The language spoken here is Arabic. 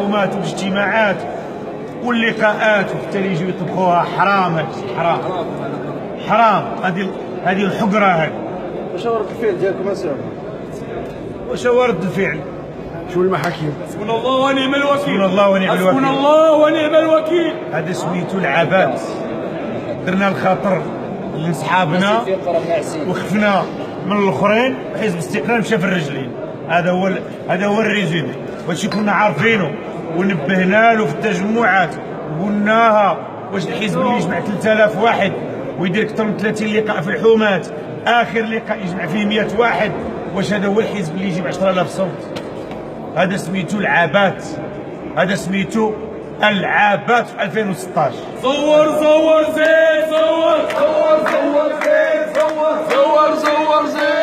الحومات والاجتماعات واللقاءات، وحتى اللي يجيو يطبخوها حرام. هادشي حرام حرام. هذه الحقره هذه. واش هو رد الفعل ديالكم اسامه؟ واش هو رد الفعل؟ شو المحاكم؟ حسبنا الله ونعم الوكيل. حسبنا الله ونعم الوكيل. حسبنا الله ونعم الوكيل. هذا سميتو العبات. درنا الخطر لصحابنا وخفنا من الاخرين، حزب الاستقلال مشى في الرجلين. هذا هو الريزومي. وهادشي كنا عارفينه ونبهنا له في التجمعات وقلناها. واش الحزب اللي يجمع 3000 واحد ويدير اكثر من 30 لقاء في الحومات، اخر لقاء يجمع فيه 100 واحد، واش هذا هو الحزب اللي يجيب 10000 صوت؟ هذا سميتو العابات. هذا سميتو العابات في 2016. زور زور زيد زور زور زور زيد زور زور زور زيد.